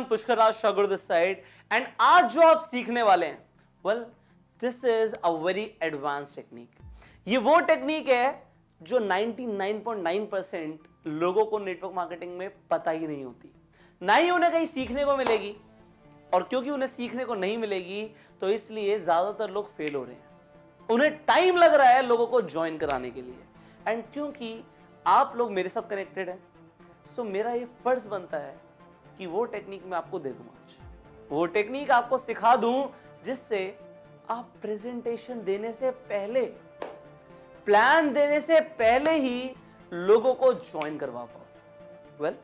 everyone, Pushkar Raj Shagur this side, and आज जो आप सीखने वाले हैं, well, this is a very advanced technique. ये वो टेक्निक है जो 99.9% लोगों को नेटवर्क मार्केटिंग में पता ही नहीं होती, ना ही उन्हें कहीं सीखने को मिलेगी, और क्योंकि उन्हें सीखने को नहीं मिलेगी तो इसलिए ज्यादातर लोग फेल हो रहे हैं। उन्हें टाइम लग रहा है लोगों को ज्वाइन कराने के लिए, एंड क्योंकि आप लोग मेरे साथ कनेक्टेड हैं, सो मेरा ये फर्ज बनता है कि वो टेक्निक मैं आपको दे दूं आज, वो टेक्निक आपको सिखा दूं जिससे आप प्रेजेंटेशन देने से पहले, प्लान देने से पहले ही लोगों को ज्वाइन करवा पाओ। वेल,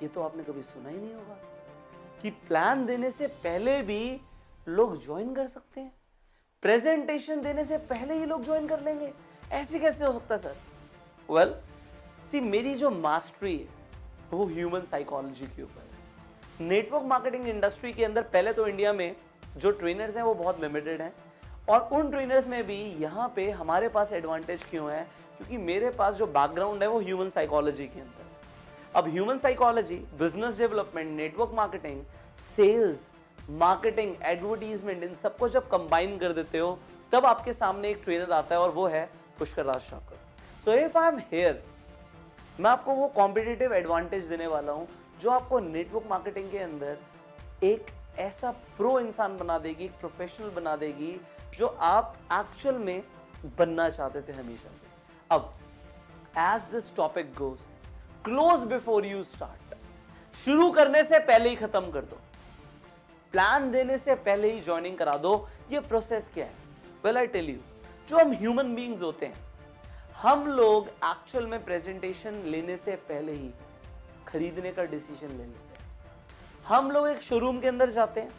ये तो आपने कभी सुना ही नहीं होगा कि प्लान देने से पहले भी लोग ज्वाइन कर सकते हैं, प्रेजेंटेशन देने से पहले ही लोग ज्वाइन कर लेंगे। ऐसे कैसे हो सकता है सर? वेल, सी मेरी जो मास्टरी है वो ह्यूमन साइकोलॉजी के ऊपर है। नेटवर्क मार्केटिंग इंडस्ट्री के अंदर पहले तो इंडिया में जो ट्रेनर्स हैं वो बहुत लिमिटेड हैं, और उन ट्रेनर्स में भी यहाँ पे हमारे पास एडवांटेज क्यों है? क्योंकि मेरे पास जो बैकग्राउंड है वो ह्यूमन साइकोलॉजी के अंदर। अब human psychology, business development, network marketing, sales, marketing, advertisement, इन सबको जब कंबाइन कर देते हो तब आपके सामने एक ट्रेनर आता है, और वो है Pushkar Raj Shakar. So if I am here, मैं आपको वो कॉम्पिटिटिव एडवांटेज देने वाला हूं जो आपको नेटवर्क मार्केटिंग के अंदर एक ऐसा प्रो इंसान बना देगी, एक प्रोफेशनल बना देगी जो आप एक्चुअल में बनना चाहते थे हमेशा से। अब as this topic goes, close before you start, शुरू करने से पहले ही खत्म कर दो, प्लान देने से पहले ही ज्वाइनिंग करा दो। ये प्रोसेस क्या है? वेल, आई टेल यू, जो हम ह्यूमन बीइंग्स होते हैं, हम लोग एक्चुअल में प्रेजेंटेशन लेने से पहले ही खरीदने का डिसीजन ले लेते हैं। हम लोग एक शोरूम के अंदर जाते हैं,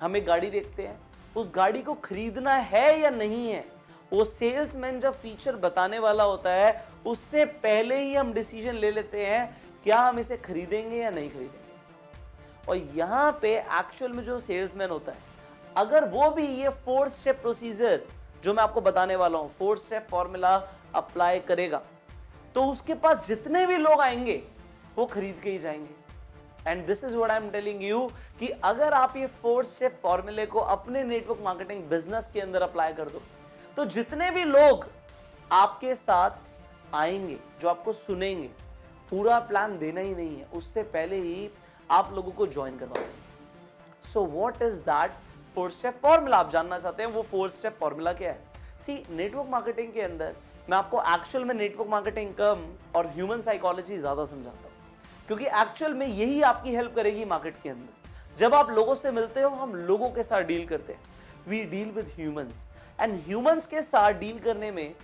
हम एक गाड़ी देखते हैं, उस गाड़ी को खरीदना है या नहीं है, वो सेल्समैन जब फीचर बताने वाला होता है उससे पहले ही हम डिसीजन ले लेते हैं क्या हम इसे खरीदेंगे या नहीं खरीदेंगे। और यहां पे एक्चुअल में जो सेल्समैन होता है, अगर वो भी ये 4 स्टेप प्रोसीजर जो मैं आपको बताने वाला हूं, 4 स्टेप फॉर्मूला अप्लाई करेगा, तो उसके पास जितने भी लोग आएंगे वो खरीद के ही जाएंगे। And this is what I am telling you कि अगर आप ये 4 स्टेप फॉर्मूले को अपने नेटवर्क मार्केटिंग बिजनेस के अंदर अप्लाई कर दो, तो जितने भी लोग आपके साथ आएंगे, जो आपको सुनेंगे, पूरा प्लान देना ही नहीं है, उससे पहले ही आप लोगों को ज्वाइन करवा देंगे। So what is that 4 step formula? आप जानना चाहते हैं वो 4 स्टेप फॉर्मूला क्या है? सी, नेटवर्क मार्केटिंग के अंदर मैं आपको एक्चुअल में नेटवर्क मार्केटिंग कम और ह्यूमन साइकोलॉजी ज्यादा समझाता हूं, क्योंकि एक्चुअल में यही आपकी हेल्प करेगी मार्केट के अंदर। जब आप लोगों से मिलते हो, हम लोगों के साथ डील करते हैं, we deal with humans, and humans के साथ डील करने में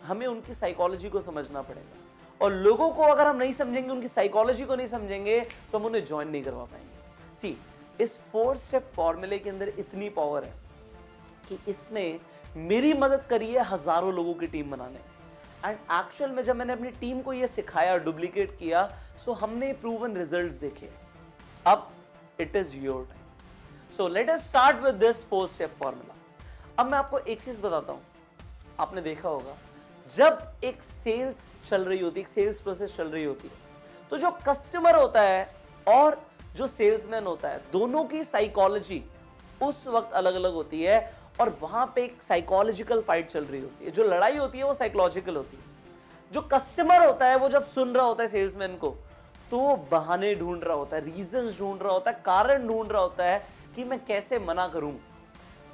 हमें उनकी साइकोलॉजी को समझना पड़ेगा, और लोगों को अगर हम नहीं समझेंगे, उनकी साइकोलॉजी को नहीं समझेंगे, तो हम उन्हें ज्वाइन नहीं करवा पाएंगे। सी, इस 4 स्टेप फॉर्मूले के अंदर इतनी पावर है कि इसने मेरी मदद करी है हजारों लोगों की टीम बनाने। एंड एक्चुअल में जब मैंने अपनी टीम को ये सिखाया, डुप्लीकेट किया, सो हमने प्रूवन रिजल्ट्स देखे। अब it is your time. So let us start with this 4 step formula. अब मैं आपको एक चीज बताता हूं, आपने देखा होगा जब एक सेल्स चल रही होती है, एक सेल्स प्रोसेस चल रही होती है, तो जो कस्टमर होता है और जो सेल्समैन होता है, दोनों की साइकोलॉजी उस वक्त अलग अलग होती है, और वहां पे एक साइकोलॉजिकल फाइट चल रही होती है। जो लड़ाई होती है वो साइकोलॉजिकल होती है। जो कस्टमर होता है वो जब सुन रहा होता है सेल्समैन को, तो वो बहाने ढूंढ रहा होता है, रीजंस ढूंढ रहा होता है, कारण ढूंढ रहा होता है कि मैं कैसे मना करूं,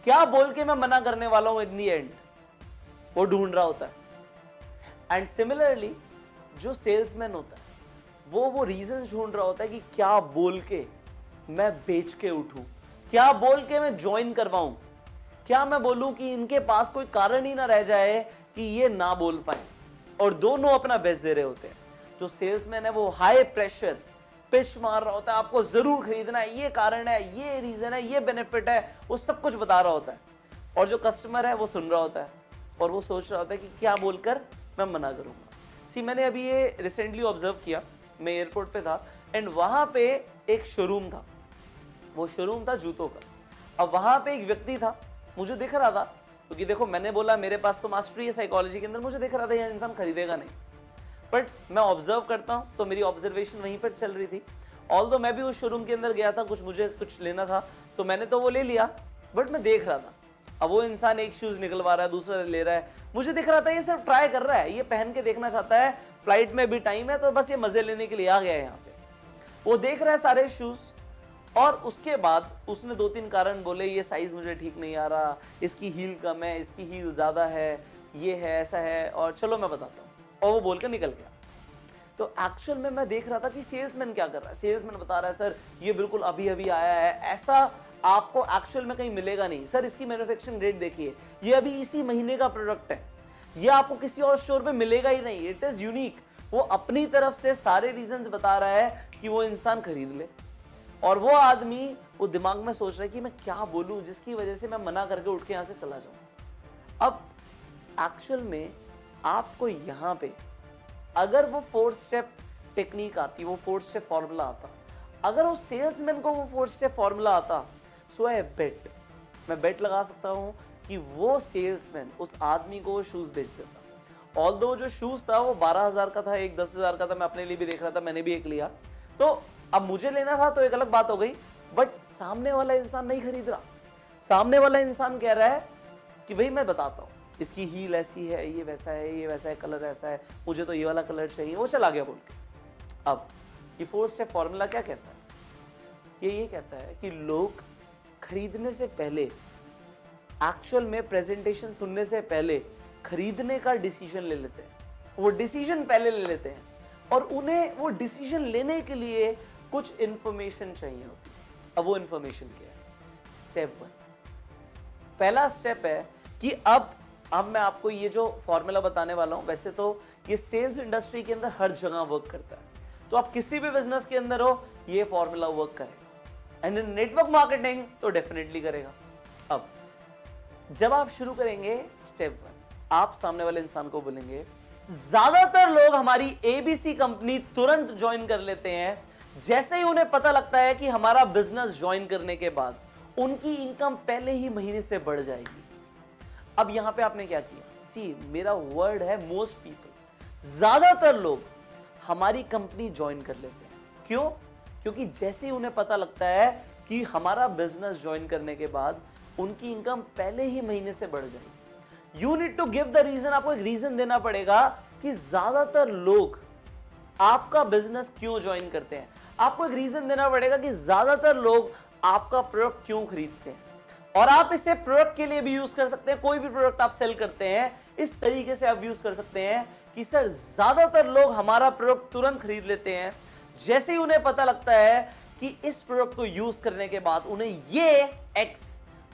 क्या बोल के मैं मना करने वाला हूं इन दी एंड, वो ढूंढ रहा होता है। एंड सिमिलरली जो सेल्समैन होता है वो रीजंस ढूंढ रहा होता है कि क्या बोल के मैं बेच के उठूं, क्या बोल के मैं ज्वाइन करवाऊं, क्या मैं बोलूं कि इनके पास कोई कारण ही ना रह जाए कि ये ना बोल पाए, और दोनों अपना बेस्ट दे रहे होते हैं। जो सेल्समैन है वो हाई प्रेशर पिच मार रहा होता है, आपको जरूर खरीदना है, ये कारण है, ये रीजन है, ये बेनिफिट है, वो सब कुछ बता रहा होता है। और जो कस्टमर है वो सुन रहा होता है, और वो सोच रहा होता है कि क्या बोलकर मैं मना करूंगा। सी, मैंने अभी ये रिसेंटली ऑब्जर्व किया, मैं एयरपोर्ट पे था, एंड वहां पे एक शोरूम था, वो शोरूम था जूतों का। अब वहां पे एक व्यक्ति था, मुझे दिख रहा था, क्योंकि देखो मैंने बोला मेरे पास तो मास्टरी है साइकोलॉजी के अंदर, मुझे दिख रहा था यह इंसान खरीदेगा नहीं, बट मैं ऑब्जर्व करता हूं तो मेरी ऑब्जर्वेशन वहीं पर चल रही थी। ऑल्दो मैं भी उस शोरूम के अंदर गया था, मुझे कुछ लेना था तो मैंने तो वो ले लिया, बट मैं देख रहा था अब वो इंसान एक शूज निकलवा रहा है, दूसरा ले रहा है, मुझे दिख रहा था ये सिर्फ ट्राई कर रहा है, ये पहन के देखना चाहता है, फ्लाइट में भी टाइम है तो बस ये मजे लेने के लिए आ गया है यहाँ पे। वो देख रहा है सारे शूज और उसके बाद उसने 2-3 कारण बोले, ये साइज मुझे ठीक नहीं आ रहा, इसकी हील कम है, इसकी हील ज्यादा है, ये है, ऐसा है, और चलो मैं बताता हूँ, और वो बोल कर निकल गया। तो एक्चुअल में मैं देख रहा था कि सेल्समैन क्या कर रहा है। सेल्समैन बता रहा है सर ये बिल्कुल अभी अभी आया है, ऐसा आपको एक्चुअल में कहीं मिलेगा नहीं सर, इसकी मैन्युफैक्चरिंग डेट देखिए, ये अभी इसी महीने का प्रोडक्ट है, ये आपको किसी और स्टोर पे मिलेगा ही नहीं, इट इज यूनिक। वो अपनी तरफ से सारे रीजंस बता रहा है कि वो इंसान खरीद ले, और वो आदमी वो दिमाग में सोच रहा है कि मैं क्या बोलूं जिसकी वजह से मैं मना करके उठ के यहां से चला जाऊं। अब एक्चुअल में आपको यहां पे अगर वो 4 स्टेप टेक्निक आती, वो 4 स्टेप फॉर्मूला आता, अगर वो सेल्समैन को वो 4 स्टेप फॉर्मूला आता, सो आई बेट, मैं बेट लगा सकता हूं कि वो सेल्समैन उस आदमी को वो शूज बेच देता। ऑल्दो जो शूज था वो 12,000 का था, एक 10,000 का था, मैं अपने लिए भी देख रहा था, मैंने भी एक लिया, तो अब मुझे लेना था तो एक अलग बात हो गई, बट सामने वाला इंसान नहीं खरीद रहा। सामने वाला इंसान कह रहा है कि भाई मैं बताता हूं, इसकी हील ऐसी है, ये वैसा है, ये वैसा है, कलर ऐसा है, मुझे तो ये वाला कलर चाहिए, वो चला गया बोल के। अब ये 4 स्टेप फॉर्मूला क्या कहता है? ये कहता है कि लोग खरीदने से पहले, एक्चुअल में प्रेजेंटेशन सुनने से पहले खरीदने का डिसीजन ले लेते हैं, वो डिसीजन पहले ले लेते हैं, और उन्हें वो डिसीजन लेने के लिए कुछ इंफॉर्मेशन चाहिए होती है। अब वो इंफॉर्मेशन क्या है? स्टेप 1, पहला स्टेप है कि अब मैं आपको ये जो फॉर्मूला बताने वाला हूं, वैसे तो ये सेल्स इंडस्ट्री के अंदर हर जगह वर्क करता है, तो आप किसी भी बिजनेस के अंदर हो ये फॉर्मूला वर्क करेगा, एंड इन नेटवर्क मार्केटिंग तो डेफिनेटली करेगा। अब जब आप शुरू करेंगे स्टेप 1, आप सामने वाले इंसान को बोलेंगे, ज्यादातर लोग हमारी एबीसी कंपनी तुरंत ज्वाइन कर लेते हैं जैसे ही उन्हें पता लगता है कि हमारा बिजनेस ज्वाइन करने के बाद उनकी इनकम पहले ही महीने से बढ़ जाएगी। अब यहां पे आपने क्या किया? सी, मेरा वर्ड है मोस्ट पीपल, ज्यादातर लोग हमारी कंपनी ज्वाइन कर लेते हैं। क्यों? क्योंकि जैसे ही उन्हें पता लगता है कि हमारा बिजनेस ज्वाइन करने के बाद उनकी इनकम पहले ही महीने से बढ़ जाएगी। You need to give the reason, आपको एक रीजन देना पड़ेगा कि ज्यादातर लोग आपका बिजनेस क्यों ज्वाइन करते हैं। आपको एक रीजन देना पड़ेगा कि ज्यादातर लोग आपका प्रोडक्ट क्यों खरीदते हैं, और आप इसे प्रोडक्ट के लिए भी यूज कर सकते हैं। कोई भी प्रोडक्ट आप सेल करते हैं इस तरीके से आप यूज कर सकते हैं कि सर ज्यादातर लोग हमारा प्रोडक्ट तुरंत खरीद लेते हैं जैसे ही उन्हें पता लगता है कि इस प्रोडक्ट को यूज करने के बाद उन्हें ये एक्स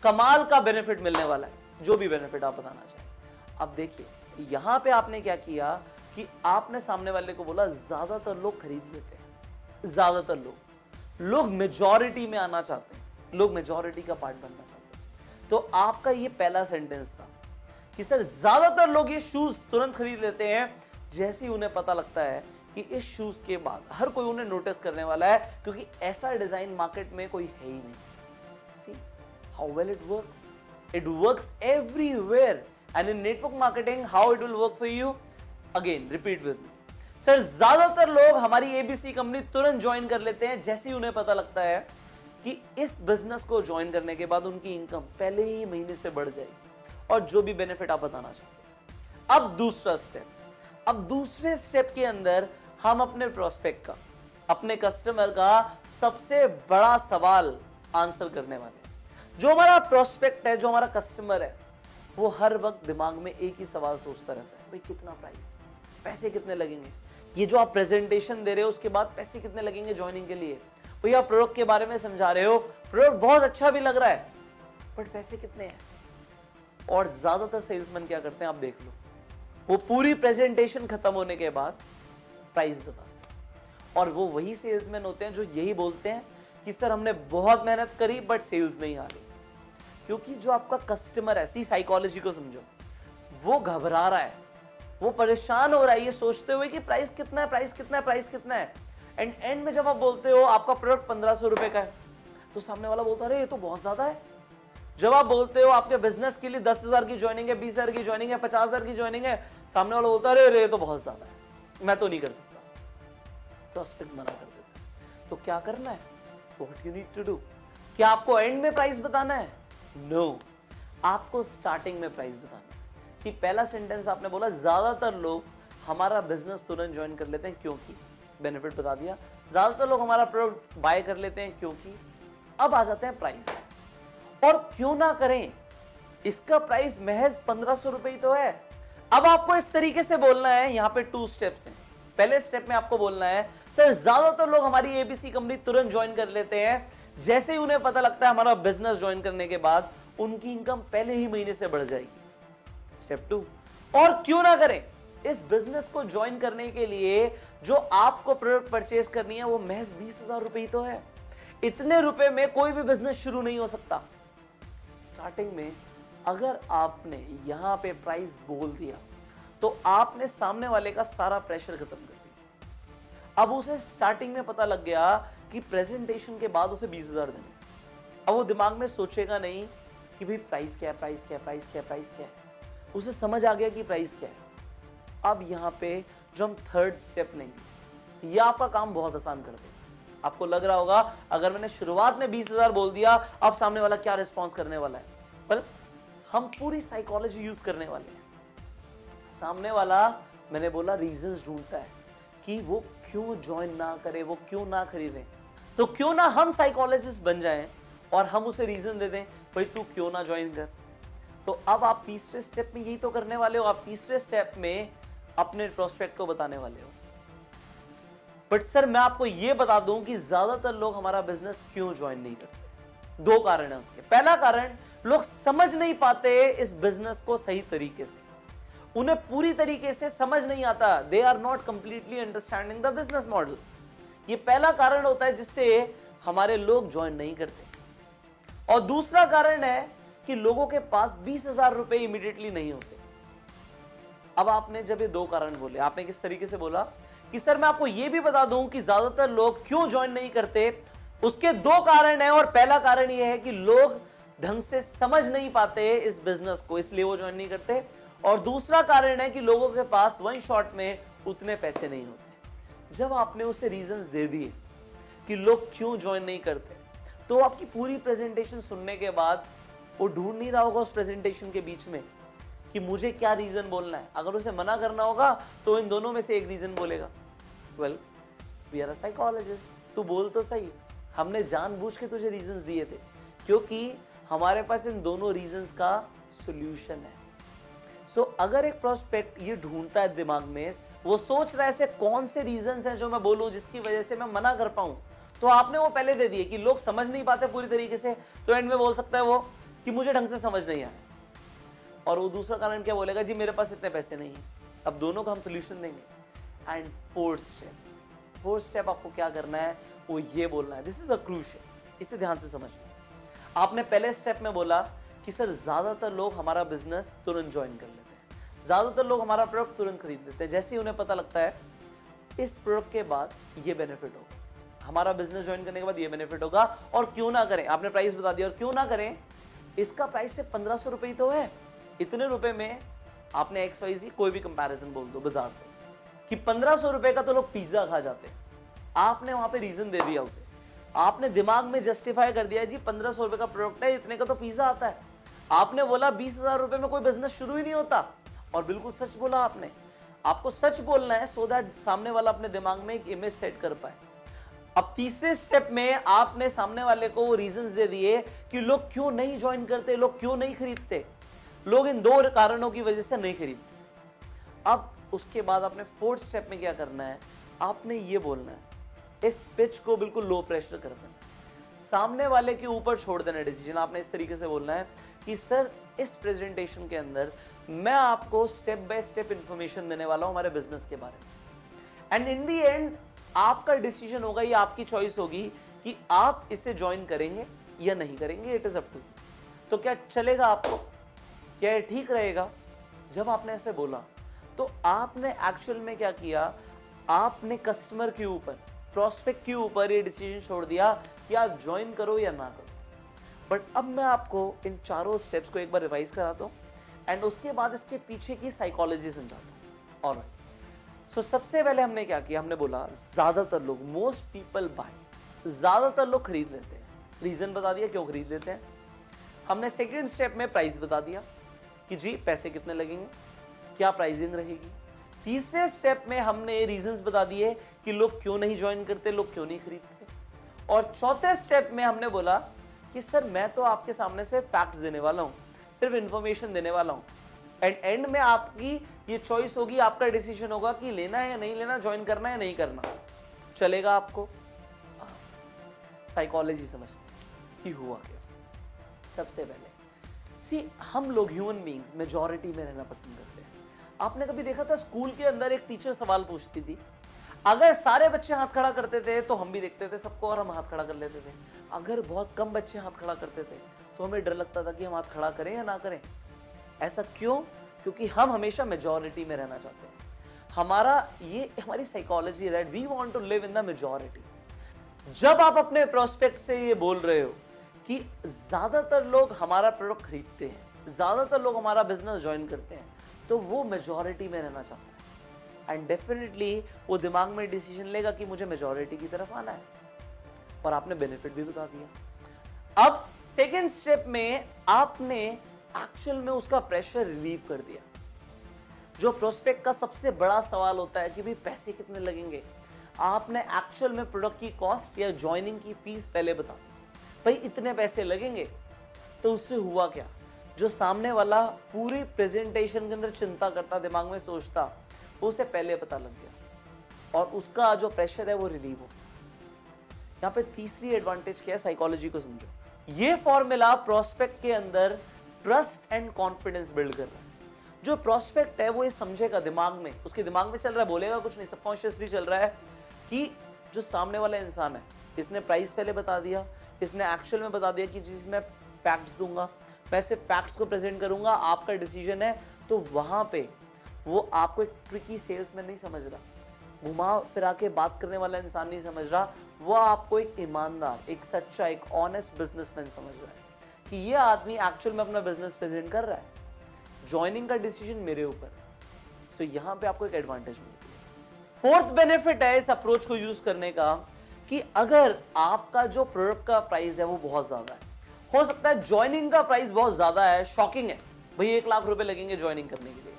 कमाल का बेनिफिट मिलने वाला है, जो भी बेनिफिट आप बताना चाहें। अब देखिए यहां पे आपने क्या किया कि आपने सामने वाले को बोला ज्यादातर लोग खरीद लेते हैं। ज्यादातर लोग मेजॉरिटी में आना चाहते हैं, लोग मेजॉरिटी का पार्ट बनना चाहते हैं। तो आपका ये पहला सेंटेंस था कि सर ज्यादातर लोग ये शूज तुरंत खरीद लेते हैं जैसे ही उन्हें पता लगता है कि इस शूज के बाद हर कोई उन्हें नोटिस करने वाला है, क्योंकि ऐसा डिजाइन मार्केट में कोई है ही नहीं। See how well it works, it works everywhere, and in network marketing how it will work for you, again repeat with me. Sir ज्यादातर लोग हमारी एबीसी कंपनी तुरंत ज्वाइन कर लेते हैं जैसे ही उन्हें पता लगता है कि इस बिजनेस को ज्वाइन करने के बाद उनकी इनकम पहले ही महीने से बढ़ जाएगी, और जो भी बेनिफिट आप बताना चाहते हैं। अब दूसरा स्टेप, अब दूसरे स्टेप के अंदर हम अपने प्रोस्पेक्ट का, अपने कस्टमर का सबसे बड़ा सवाल आंसर करने वाले हैं। जो हमारा प्रोस्पेक्ट है, जो हमारा कस्टमर है, वो हर वक्त दिमाग में एक ही सवाल सोचता रहता है, भाई कितना प्राइस, पैसे कितने लगेंगे, ये जो आप प्रेजेंटेशन दे रहे हो उसके बाद पैसे कितने लगेंगे ज्वाइनिंग के लिए, भैया प्रोडक्ट के बारे में समझा रहे हो, प्रोडक्ट बहुत अच्छा भी लग रहा है, बट पैसे कितने हैं। और ज्यादातर सेल्समैन क्या करते हैं आप देख लो, वो पूरी प्रेजेंटेशन खत्म होने के बाद प्राइस बताते हैं, और वो वही सेल्समैन होते हैं जो यही बोलते हैं कि सर हमने बहुत मेहनत करी बट सेल्स नहीं आ रही। क्योंकि जो आपका कस्टमर है, सी साइकोलॉजी को समझो, वो घबरा रहा है, वो परेशान हो रहा है ये सोचते हुए कि प्राइस कितना है, प्राइस कितना है, प्राइस कितना है। एंड में जब आप बोलते हो आपका प्रोडक्ट 1500 रुपए का है, तो सामने वाला बोलता है अरे ये तो बहुत ज्यादा है। जब आप बोलते हो आपके बिजनेस के लिए 10,000 की ज्वाइनिंग है, 20,000 की ज्वाइनिंग है, 50,000 की ज्वाइनिंग है, सामने वाला बोलता है अरे ये तो बहुत ज्यादा है, मैं तो नहीं कर सकता, प्रोस्पेक्ट मना कर देता है। तो क्या करना है? What you need to do? क्या आपको एंड में प्राइस बताना है? नो, आपको स्टार्टिंग में प्राइस बताना है। कि पहला सेंटेंस आपने बोला ज्यादातर लोग हमारा बिजनेस तुरंत ज्वाइन कर लेते हैं क्योंकि, बेनिफिट बता दिया। ज्यादातर लोग हमारा प्रोडक्ट बाय कर लेते हैं क्योंकि। अब आ जाते हैं प्राइस, और क्यों ना करें, इसका प्राइस महज 1500 रुपए ही तो है। अब आपको इस तरीके से बोलना है, यहां पे 2 स्टेप्स हैं। पहले स्टेप में आपको बोलना है, सर ज्यादातर लोग हमारी एबीसी कंपनी तुरंत ज्वाइन कर लेते हैं, जैसे ही उन्हें पता लगता है हमारा बिजनेस ज्वाइन करने के बाद उनकी इनकम पहले ही महीने से बढ़ जाएगी। स्टेप 2, और क्यों ना करें, इस बिजनेस को ज्वाइन करने के लिए जो आपको प्रोडक्ट परचेज करनी है वो महज 20,000 रुपए ही तो है। इतने रुपए में कोई भी बिजनेस शुरू नहीं हो सकता। स्टार्टिंग में अगर आपने यहां पे प्राइस बोल दिया तो आपने सामने वाले का सारा प्रेशर खत्म कर दिया। अब उसे स्टार्टिंग में पता लग गया कि प्रेजेंटेशन के बाद उसे 20,000 देने। अब वो दिमाग में सोचेगा नहीं कि भाई प्राइस क्या है, प्राइस क्या है, प्राइस क्या है, प्राइस क्या है। उसे समझ आ गया कि प्राइस क्या है। अब यहां पे जो हम थर्ड स्टेप लेंगे, यह आपका काम बहुत आसान कर देगा। आपको लग रहा होगा अगर मैंने शुरुआत में 20,000 बोल दिया, अब सामने वाला क्या रिस्पॉन्स करने वाला है। पर हम पूरी साइकोलॉजी यूज करने वाले हैं। सामने वाला, मैंने बोला, रीजंस ढूंढता है कि वो क्यों ज्वाइन ना करे, वो क्यों ना खरीदे। तो क्यों ना हम साइकोलॉजिस्ट बन जाएं और हम उसे रीजन दे दें, भाई तू क्यों ना ज्वाइन कर। तो अब आप तीसरे स्टेप में यही तो करने वाले हो। आप तीसरे स्टेप में अपने प्रोस्पेक्ट को बताने वाले हो। बट सर मैं आपको यह बता दूं कि ज्यादातर लोग हमारा बिजनेस क्यों ज्वाइन नहीं करते। 2 कारण है उसके। पहला कारण, लोग समझ नहीं पाते इस बिजनेस को सही तरीके से। उन्हें पूरी तरीके से समझ नहीं आता। They are not completely understanding the business model. ये पहला कारण होता है जिससे हमारे लोग ज्वाइन नहीं करते। और दूसरा कारण है कि लोगों के पास 20,000 रुपए इमीडिएटली नहीं होते। अब आपने जब ये 2 कारण बोले, आपने किस तरीके से बोला कि सर मैं आपको यह भी बता दूं कि ज्यादातर लोग क्यों ज्वाइन नहीं करते। उसके 2 कारण हैं, और पहला कारण यह है कि लोग ढंग से समझ नहीं पाते इस बिजनेस को, इसलिए वो ज्वाइन नहीं करते। और दूसरा कारण है कि लोगों के पास वन शॉट में उतने पैसे नहीं होते। जब आपने उसे रीजंस दे दिए कि लोग क्यों ज्वाइन नहीं करते, तो आपकी पूरी प्रेजेंटेशन सुनने के बाद वो ढूंढ नहीं रहा होगा उस प्रेजेंटेशन के बीच में कि मुझे क्या रीजन बोलना है। अगर उसे मना करना होगा तो इन दोनों में से एक रीजन बोलेगा। Well, we are a psychologist, तू बोल तो सही, हमने जानबूझ के तुझे रीजंस दिए थे क्योंकि हमारे पास इन दोनों रीजंस का सॉल्यूशन है। सो अगर एक प्रोस्पेक्ट ये ढूंढता है दिमाग में, वो सोच रहा है ऐसे कौन से रीजंस हैं जो मैं बोलूं जिसकी वजह से मैं मना कर पाऊं, तो आपने वो पहले दे दिए कि लोग समझ नहीं पाते पूरी तरीके से, तो एंड में बोल सकता है वो कि मुझे ढंग से समझ नहीं आया। और वो दूसरा कारण क्या बोलेगा, जी मेरे पास इतने पैसे नहीं है। अब दोनों का हम सोल्यूशन देंगे। एंड फोर्थ स्टेप आपको क्या करना है, वो ये बोलना है, दिस इज द क्रूशियल, इसे ध्यान से समझना। आपने पहले स्टेप में बोला कि सर ज्यादातर लोग हमारा बिजनेस तुरंत ज्वाइन कर लेते हैं, ज्यादातर लोग हमारा प्रोडक्ट तुरंत खरीद लेते हैं, जैसे ही उन्हें पता लगता है इस प्रोडक्ट के बाद ये बेनिफिट होगा, हमारा बिजनेस ज्वाइन करने के बाद ये बेनिफिट होगा। और क्यों ना करें, आपने प्राइस बता दिया, और क्यों ना करें, इसका प्राइस से 1500 रुपए ही तो है। इतने रुपए में आपने XYZ कोई भी कंपैरिजन बोल दो बाजार से कि 1500 रुपए का तो लोग पिज्जा खा जाते हैं। आपने वहां पे रीजन दे दिया उसे, आपने दिमाग में जस्टिफाई कर दिया, जी 1500 रुपए का प्रोडक्ट है, इतने का तो पिज्जा आता है। आपने बोला 20,000 रुपए में कोई बिजनेस शुरू ही नहीं होता, और बिल्कुल सच बोला आपने। आपको सच बोलना है सो दैट सामने वाला अपने दिमाग में एक इमेज सेट कर पाए। अब तीसरे स्टेप में आपने सामने वाले को वो रीजंस दे दिए कि लोग क्यों नहीं ज्वाइन करते, लोग क्यों नहीं खरीदते। लोग इन 2 कारणों की वजह से नहीं खरीदते। अब उसके बाद आपने फोर्थ स्टेप में क्या करना है, आपने ये बोलना है, इस पिच को बिल्कुल लो प्रेशर कर देना, सामने वाले के ऊपर छोड़ देना डिसीजन। आपने इस तरीके से बोलना है कि सर इस प्रेजेंटेशन के अंदर मैं आपको स्टेप बाय स्टेप इंफॉर्मेशन देने वाला हूं हमारे बिजनेस के बारे में, एंड इन दी एंड आपका डिसीजन होगा, ये आपकी चॉइस होगी कि आप इसे ज्वाइन करेंगे या नहीं करेंगे। It is up to you. तो क्या चलेगा आपको, क्या ये ठीक रहेगा? जब आपने ऐसे बोला तो आपने एक्चुअल में क्या किया, आपने कस्टमर के ऊपर, प्रोस्पेक्ट के ऊपर ये डिसीजन छोड़ दिया कि आप ज्वाइन करो या ना करो। बट अब मैं आपको इन चारों स्टेप्स को एक बार रिवाइज कराता हूं, एंड उसके बाद इसके पीछे की साइकोलॉजी समझाता हूं। ऑलराइट, सो सबसे पहले हमने क्या किया, हमने बोला ज्यादातर लोग, मोस्ट पीपल बाय, ज्यादातर लोग खरीद लेते हैं। रीजन बता दिया क्यों खरीद लेते हैं। हमने सेकंड स्टेप में प्राइस बता दिया कि जी पैसे कितने लगेंगे, क्या प्राइसिंग रहेगी। तीसरे स्टेप में हमने रीजंस बता दिए कि लोग क्यों नहीं ज्वाइन करते, लोग क्यों नहीं खरीदते। और चौथे स्टेप में हमने बोला कि सर मैं तो आपके सामने से फैक्ट्स देने वाला हूं, सिर्फ इंफॉर्मेशन देने वाला हूं, एंड एंड में आपकी ये चॉइस होगी, आपका डिसीजन होगा कि लेना है या नहीं लेना, ज्वाइन करना है या नहीं करना। चलेगा आपको? साइकोलॉजी समझते हैं कि हुआ क्या। सबसे पहले हम लोग ह्यूमन बीइंग्स मेजॉरिटी में रहना पसंद करते हैं। आपने कभी देखा था स्कूल के अंदर एक टीचर सवाल पूछती थी, अगर सारे बच्चे हाथ खड़ा करते थे तो हम भी देखते थे सबको और हम हाथ खड़ा कर लेते थे। अगर बहुत कम बच्चे हाथ खड़ा करते थे तो हमें डर लगता था कि हम हाथ खड़ा करें या ना करें। ऐसा क्यों? क्योंकि हम हमेशा मेजॉरिटी में रहना चाहते हैं। हमारी साइकोलॉजी है that we want to live in the majority. जब आप अपने प्रोस्पेक्ट से ये बोल रहे हो कि ज्यादातर लोग हमारा प्रोडक्ट खरीदते हैं, ज्यादातर लोग हमारा बिजनेस ज्वाइन करते हैं, तो वो मेजॉरिटी में रहना चाहता है एंड डेफिनेटली वो दिमाग में डिसीजन लेगा कि मुझे मेजॉरिटी की तरफ आना है। और आपने बेनिफिट भी बता दिया। अब सेकेंड स्टेप में आपने एक्चुअल में उसका प्रेशर रिलीव कर दिया। जो प्रोस्पेक्ट का सबसे बड़ा सवाल होता है कि भाई पैसे कितने लगेंगे, आपने एक्चुअल में प्रोडक्ट की कॉस्ट या ज्वाइनिंग की फीस पहले बता दी, भाई इतने पैसे लगेंगे। तो उससे हुआ क्या, जो सामने वाला पूरी प्रेजेंटेशन के अंदर चिंता करता, दिमाग में सोचता, वो उसे पहले पता लग गया और उसका जो प्रेशर है वो रिलीव हो। यहाँ पे तीसरी एडवांटेज क्या है, साइकोलॉजी को समझो। ये फॉर्मूला प्रोस्पेक्ट के अंदर ट्रस्ट एंड कॉन्फिडेंस बिल्ड कर रहा है। जो प्रोस्पेक्ट है वो ये समझेगा, दिमाग में, उसके दिमाग में चल रहा है, बोलेगा कुछ नहीं, सबकॉन्शियसली चल रहा है कि जो सामने वाला इंसान है, इसने प्राइस पहले बता दिया, इसने एक्चुअल में बता दिया कि जिस मैं फैक्ट्स दूंगा, मैं सिर्फ फैक्ट्स को प्रेजेंट करूंगा, आपका डिसीजन है। तो वहां पे वो आपको एक ट्रिकी सेल्समैन नहीं समझ रहा, घुमा फिरा के बात करने वाला इंसान नहीं समझ रहा, वो आपको एक ईमानदार, एक सच्चा, एक ऑनेस्ट बिजनेसमैन समझ रहा है कि ये आदमी एक्चुअल में अपना बिजनेस प्रेजेंट कर रहा है, ज्वाइनिंग का डिसीजन मेरे ऊपर। सो यहां पे आपको एक एडवांटेज मिलती है। फोर्थ बेनिफिट है इस अप्रोच को यूज करने का कि अगर आपका जो प्रोडक्ट का प्राइस है वो बहुत ज्यादा है, हो सकता है ज्वाइनिंग का प्राइस बहुत ज्यादा है, शॉकिंग है, भाई 1 लाख रुपए लगेंगे ज्वाइनिंग करने के लिए,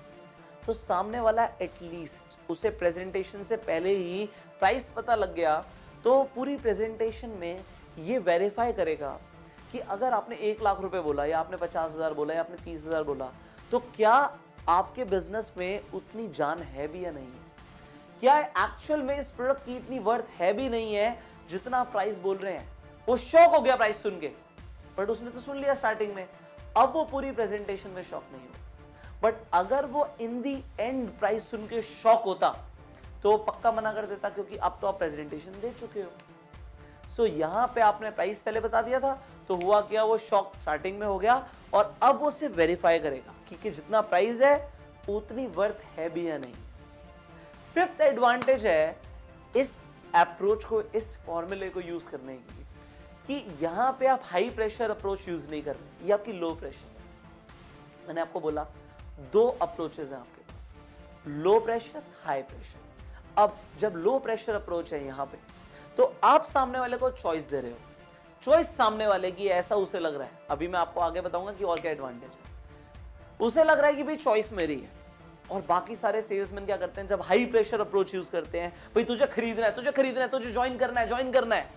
तो सामने वाला एटलीस्ट उसे प्रेजेंटेशन से पहले ही प्राइस पता लग गया, तो पूरी प्रेजेंटेशन में ये वेरीफाई करेगा कि अगर आपने 1 लाख रुपए बोला या आपने 50,000 बोला या आपने 30,000 बोला, तो क्या आपके बिजनेस में उतनी जान है भी या नहीं है, क्या एक्चुअल में इस प्रोडक्ट की इतनी वर्थ है भी नहीं है जितना आप प्राइस बोल रहे हैं। वो शॉक हो गया प्राइस सुन के, बट उसने तो सुन लिया स्टार्टिंग में, अब वो पूरी प्रेजेंटेशन में शॉक नहीं हो। बट अगर वो इन दी एंड प्राइस सुन के शॉक होता तो वो पक्का मना कर देता, क्योंकि अब तो आप प्रेजेंटेशन दे चुके हो। सो यहां पे आपने प्राइस पहले बता दिया था, तो हुआ क्या, वो शॉक स्टार्टिंग में हो गया और अब वो सिर्फ वेरीफाई करेगा कि जितना प्राइस है उतनी वर्थ है भी या नहीं। फिफ्थ एडवांटेज है इस अप्रोच को, इस फॉर्मूले को यूज करने की, कि यहां पे आप हाई प्रेशर अप्रोच यूज नहीं कर रहे, ये आपकी लो प्रेशर है। मैंने आपको बोला 2 अप्रोचेस हैं आपके पास, लो प्रेशर, हाई प्रेशर। अब जब लो प्रेशर अप्रोच है यहां पे, तो आप सामने वाले को चॉइस दे रहे हो, चॉइस सामने वाले की ऐसा उसे लग रहा है, अभी मैं आपको आगे बताऊंगा कि और क्या एडवांटेज है। उसे लग रहा है कि भाई चॉइस मेरी है, और बाकी सारे सेल्समैन क्या करते हैं, जब हाई प्रेशर अप्रोच यूज करते हैं, भाई तुझे खरीदना है, तुझे खरीदना है, तुझे ज्वाइन करना है, ज्वाइन करना है,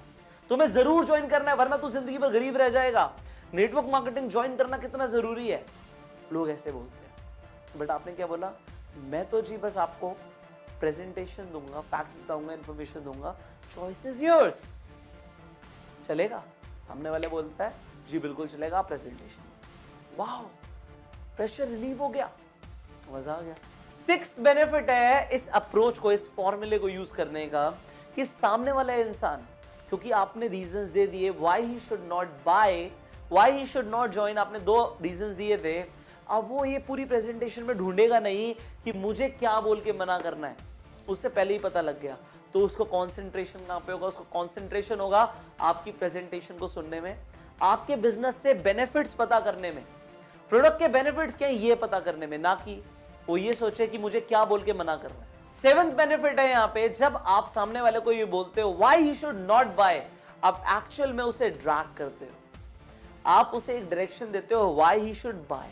तुम्हें जरूर ज्वाइन करना है, वरना तू जिंदगी भर गरीब रह जाएगा, नेटवर्क मार्केटिंग ज्वाइन करना कितना जरूरी है, लोग ऐसे बोलते हैं। बट आपने क्या बोला, मैं तो जी बस आपको प्रेजेंटेशन दूंगा, फैक्ट्स बताऊंगा, इंफॉर्मेशन दूंगा, चॉइस इज योर्स। चलेगा? सामने वाले बोलता है जी बिल्कुल चलेगा, प्रेजेंटेशन। वाह, प्रेशर रिलीव हो गया, मजा आ गया। 6th बेनिफिट है इस अप्रोच को, इस फॉर्मूले को यूज करने का, कि सामने वाला इंसान, क्योंकि आपने रीजंस दे दिए why he should not buy, why he should not join, आपने 2 रीजंस दिए थे। अब वो ये पूरी प्रेजेंटेशन में ढूंढेगा नहीं कि मुझे क्या बोल के मना करना है, उससे पहले ही पता लग गया, तो उसको कंसंट्रेशन कहां पे होगा, उसको कंसंट्रेशन होगा आपकी प्रेजेंटेशन को सुनने में, आपके बिजनेस से बेनिफिट्स पता करने में, प्रोडक्ट के बेनिफिट्स क्या है ये पता करने में, ना कि वो ये सोचे कि मुझे क्या बोल के मना करना है। 7th बेनिफिट है यहां पे, जब आप सामने वाले को ये बोलते हो why he should not buy, आप एक्चुअल में उसे ड्रैग करते हो, आप उसे एक डायरेक्शन देते हो व्हाई ही शुड बाय।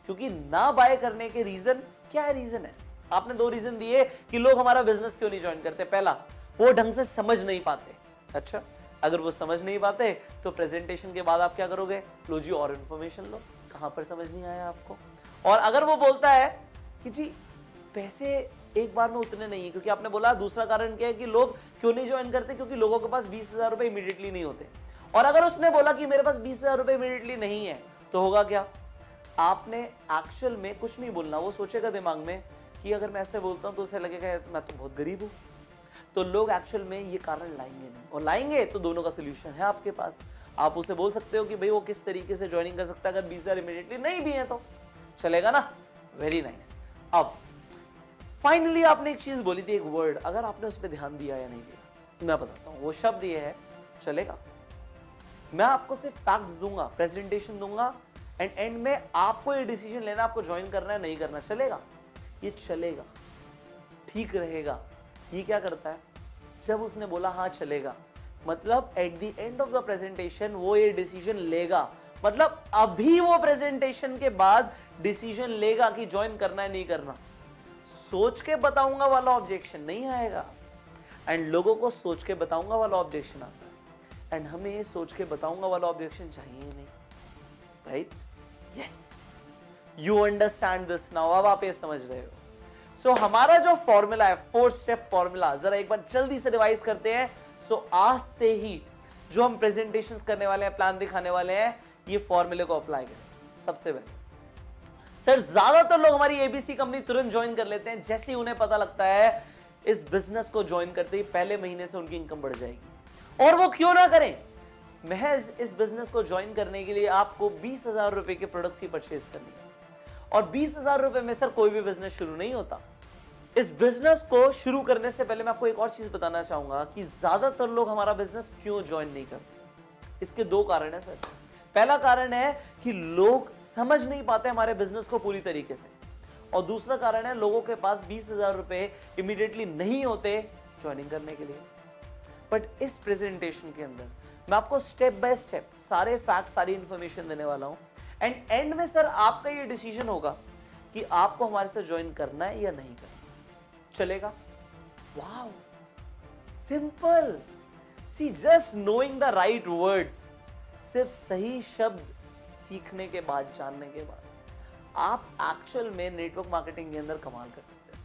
क्योंकि ना बाय करने के रीजन क्या है? रीजन है, आपने 2 रीजन दिए कि लोग हमारा बिजनेस क्यों नहीं ज्वाइन करते। पहला, वो ढंग से समझ नहीं पाते। अच्छा, अगर वो समझ नहीं पाते तो प्रेजेंटेशन के बाद आप क्या करोगे? लो जी और इंफॉर्मेशन लो, कहां पर समझ नहीं आया आपको। और अगर वो बोलता है कि जी पैसे एक बार में उतने नहीं है, क्योंकि आपने बोला दूसरा कारण क्या है कि लोग क्यों नहीं ज्वाइन करते? क्योंकि लोगों के पास 20,000 रुपए इमीडिएटली नहीं होते। और अगर उसने बोला कि मेरे पास 20,000 रुपए इमीडिएटली नहीं है, तो होगा क्या? आपने एक्चुअल में कुछ नहीं बोलना, वो सोचेगा दिमाग में कि अगर मैं ऐसे बोलता हूं तो उसे लगेगा मैं तो बहुत गरीब हूं। तो लोग एक्चुअल में ये कारण लाएंगे नहीं, और लाएंगे तो दोनों का सोल्यूशन है आपके पास। आप उसे बोल सकते हो कि भाई वो किस तरीके से ज्वाइनिंग कर सकता है, अगर 20,000 इमीडिएटली नहीं भी है तो चलेगा ना। Very nice. अब फाइनली आपने एक चीज बोली थी, एक वर्ड, अगर आपने उस पर ध्यान दिया या नहीं दिया, मैं बताता हूं। वो शब्द ये है, चलेगा। मैं आपको सिर्फ फैक्ट्स दूंगा, प्रेजेंटेशन दूंगा, एंड एंड में आपको ये डिसीजन लेना, आपको ज्वाइन करना है नहीं करना। चलेगा, ये चलेगा, ठीक रहेगा। ये क्या करता है? जब उसने बोला हाँ चलेगा, मतलब at the end of the presentation वो ये डिसीजन लेगा, मतलब अभी वो प्रेजेंटेशन के बाद डिसीजन लेगा कि ज्वाइन करना है नहीं करना। सोच के बताऊंगा वाला ऑब्जेक्शन नहीं आएगा, एंड लोगों को सोच के बताऊंगा वाला ऑब्जेक्शन आता है, एंड हमें ये सोच के बताऊंगा वाला ऑब्जेक्शन चाहिए नहीं। Right? Yes, you understand this now. अब आप ये समझ रहे हो। सो हमारा जो फॉर्मूला है, 4 स्टेप फॉर्मूला, जरा एक बार जल्दी से रिवाइज करते हैं। सो आज से ही जो हम प्रेजेंटेशंस करने वाले हैं, प्लान दिखाने वाले हैं, ये फॉर्मूले को अप्लाई करें। सबसे पहले सर, ज्यादातर लोग हमारी एबीसी कंपनी तुरंत ज्वाइन कर लेते हैं जैसे ही उन्हें पता लगता है इस बिजनेस को ज्वाइन करते ही पहले महीने से उनकी इनकम बढ़ जाएगी। और वो क्यों ना करें? महज इस बिजनेस को ज्वाइन करने के लिए आपको 20,000 रुपए के प्रोडक्ट्स की परचेज करनी है। और 20,000 रुपए में सर कोई भी बिजनेस शुरू नहीं होता। इस बिजनेस को शुरू करने से पहले मैं आपको एक और चीज बताना चाहूंगा कि ज्यादातर लोग हमारा बिजनेस क्यों ज्वाइन नहीं करते। इसके 2 कारण है सर। पहला कारण है कि लोग समझ नहीं पाते हमारे बिजनेस को पूरी तरीके से, और दूसरा कारण है लोगों के पास 20,000 रुपए इमीडिएटली नहीं होते ज्वाइनिंग करने के लिए। बट इस प्रेजेंटेशन के अंदर मैं आपको स्टेप बाय स्टेप सारे फैक्ट, सारी इंफॉर्मेशन देने वाला हूं, एंड एंड में सर आपका ये डिसीजन होगा कि आपको हमारे साथ ज्वाइन करना है या नहीं करना। चलेगा? Wow, simple. See, just knowing the right words, सिर्फ सही शब्द सीखने के बाद, जानने के बाद, आप एक्चुअल में नेटवर्क मार्केटिंग के अंदर कमाल कर सकते हो,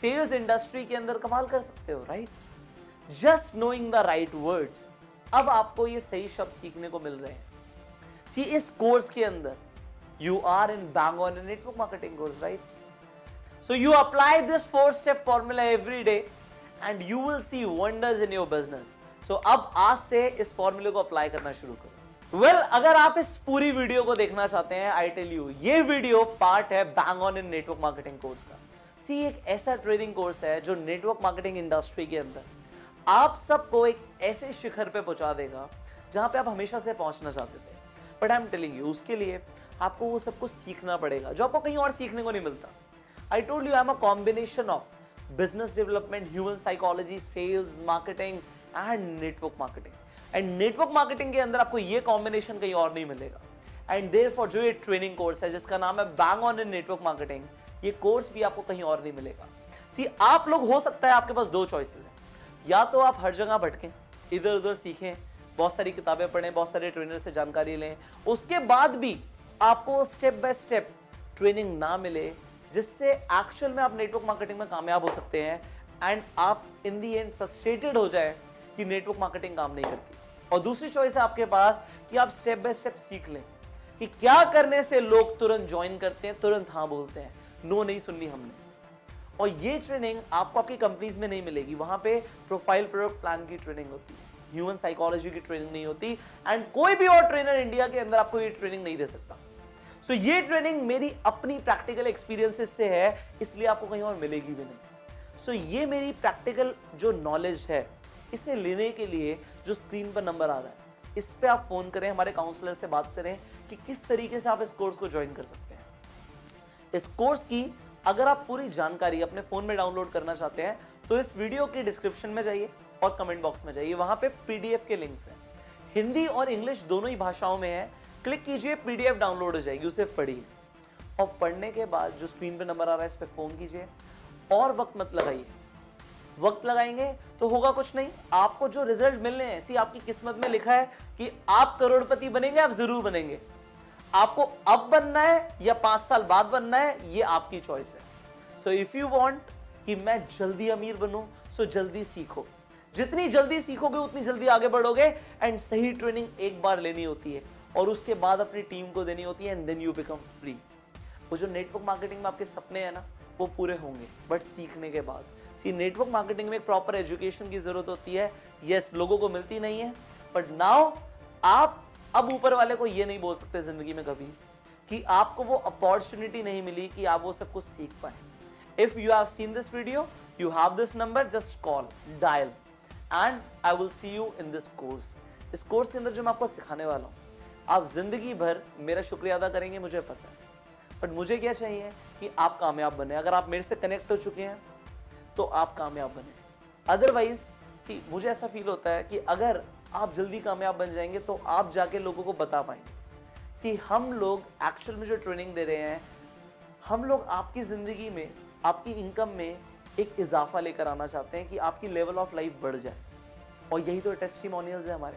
सेल्स इंडस्ट्री के अंदर कमाल कर सकते हो। Right? Just knowing the right words. अब आपको ये सही शब्द सीखने को मिल रहे हैं। सी, इस कोर्स के अंदर you are in bang on network marketing course, right? So you apply this 4 step formula every day and you will see wonders in your business. So अब आज से इस फॉर्मूले को अप्लाई करना शुरू करो। वेल, अगर आप इस पूरी वीडियो को देखना चाहते हैं, आई टेल यू, ये वीडियो पार्ट है bang on in network marketing course का। सी, एक ऐसा ट्रेनिंग कोर्स है जो नेटवर्क मार्केटिंग इंडस्ट्री के अंदर आप सबको एक ऐसे शिखर पे पहुंचा देगा जहां पे आप हमेशा से पहुंचना चाहते थे। But I am telling you, उसके लिए आपको वो सब कुछ सीखना पड़ेगा जो आपको कहीं और सीखने को नहीं मिलता। I told you, I am a combination of business development, human psychology, sales, marketing and network marketing. And network marketing के अंदर आपको ये कॉम्बिनेशन कहीं और नहीं मिलेगा। एंड देयरफॉर जो ये ट्रेनिंग कोर्स है जिसका नाम है bang on in network marketing, ये कोर्स भी आपको कहीं और नहीं मिलेगा। सी, आप लोग, हो सकता है आपके पास 2 चॉइसेस हैं, या तो आप हर जगह भटकें, इधर उधर सीखें, बहुत सारी किताबें पढ़ें, बहुत सारे ट्रेनर से जानकारी लें, उसके बाद भी आपको स्टेप बाय स्टेप ट्रेनिंग ना मिले जिससे एक्चुअल में आप नेटवर्क मार्केटिंग में कामयाब हो सकते हैं, एंड आप इन दी एंड फ्रस्ट्रेटेड हो जाए कि नेटवर्क मार्केटिंग काम नहीं करती। और दूसरी चॉइस है आपके पास कि आप स्टेप बाय स्टेप सीख लें कि क्या करने से लोग तुरंत ज्वाइन करते हैं, तुरंत हाँ बोलते हैं, नो नहीं सुननी हमने। और ये ट्रेनिंग आपको आपकी कंपनीज में नहीं मिलेगी। वहां पे प्रोफाइल प्रोडक्ट प्लान की ट्रेनिंग होती है, ह्यूमन साइकोलॉजी की ट्रेनिंग नहीं होती, एंड कोई भी और ट्रेनर इंडिया के अंदर आपको ये ट्रेनिंग नहीं दे सकता। सो ये ट्रेनिंग मेरी अपनी प्रैक्टिकल एक्सपीरियंसेस से है, इसलिए आपको कहीं और मिलेगी भी नहीं। सो ये मेरी प्रैक्टिकल जो नॉलेज है, इसे लेने के लिए जो स्क्रीन पर नंबर आ रहा है, इस पे आप फोन करें, हमारे काउंसलर से बात करें कि किस तरीके से आप इस कोर्स को ज्वाइन कर सकते हैं। इस कोर्स की अगर आप पूरी जानकारी अपने फोन में डाउनलोड करना चाहते हैं तो इस वीडियो के डिस्क्रिप्शन में जाइए, और कमेंट बॉक्स में जाइए, वहां पे पीडीएफ के लिंक्स हैं, हिंदी और इंग्लिश दोनों ही भाषाओं में है। क्लिक कीजिए, पीडीएफ डाउनलोड हो जाएगी, उसे पढ़िए और पढ़ने के बाद जो स्क्रीन पे नंबर आ रहा है इस पे फोन कीजिए और वक्त मत लगाइए। वक्त लगाएंगे तो होगा कुछ नहीं, आपको जो रिजल्ट मिलने हैं, सी आपकी किस्मत में लिखा है कि आप करोड़पति बनेंगे, आप जरूर बनेंगे। आपको अब बनना है या 5 साल बाद बनना है, ये आपकी चॉइस है। सो इफ यू वांट कि मैं जल्दी अमीर बनूं, सो जल्दी सीखो, जितनी जल्दी सीखोगे उतनी जल्दी आगे बढ़ोगे। एंड सही ट्रेनिंग एक बार लेनी होती है और उसके बाद अपनी टीम को देनी होती है, and then you become free. वो जो नेटवर्क मार्केटिंग में आपके सपने हैं ना, वो पूरे होंगे, बट सीखने के बाद। सी नेटवर्क मार्केटिंग में एक प्रॉपर एजुकेशन की जरूरत होती है, यस लोगों को मिलती नहीं है, बट नाउ आप अब ऊपर वाले को ये नहीं बोल सकते जिंदगी में कभी कि आपको वो अपॉर्चुनिटी नहीं मिली कि आप वो सब कुछ सीख पाए। If you have seen this video, you have this number, just call, dial, and I will see you in this course. इस कोर्स के अंदर जो मैं आपको सिखाने वाला हूं, आप जिंदगी भर मेरा शुक्रिया अदा करेंगे, मुझे पता है, बट मुझे क्या चाहिए कि आप कामयाब बने। अगर आप मेरे से कनेक्ट हो चुके हैं तो आप कामयाब बने, अदरवाइज सी मुझे ऐसा फील होता है कि अगर आप जल्दी कामयाब बन जाएंगे तो आप जाके लोगों को बता पाएंगे। सी हम लोग एक्चुअल में जो ट्रेनिंग दे रहे हैं, हम लोग आपकी जिंदगी में, आपकी इनकम में एक इजाफा लेकर आना चाहते हैं कि आपकी लेवल ऑफ लाइफ बढ़ जाए, और यही तो टेस्टिमोनियल्स है हमारे।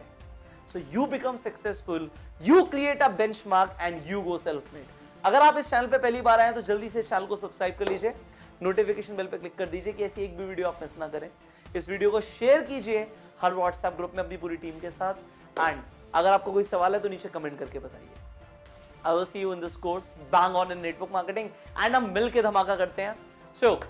So you become successful, you create a benchmark and you go self made. अगर आप इस चैनल पे पहली बार आए हैं तो जल्दी से इस चैनल को सब्सक्राइब कर लीजिए, नोटिफिकेशन बेल पे क्लिक कर दीजिए कि ऐसी एक भी वीडियो आप मिस ना करें। इस वीडियो को शेयर कीजिए हर व्हाट्सएप ग्रुप में अपनी पूरी टीम के साथ, एंड अगर आपको कोई सवाल है तो नीचे कमेंट करके बताइए। I will see you in this course, bang on in network marketing, and हम मिलके धमाका करते हैं। So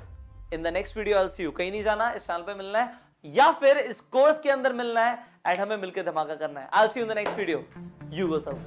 in the next video I will see you. कहीं नहीं जाना, इस चैनल पे मिलना है या फिर इस कोर्स के अंदर मिलना है, एंड हमें मिलके धमाका करना है। आई will see you in the next video. You go self.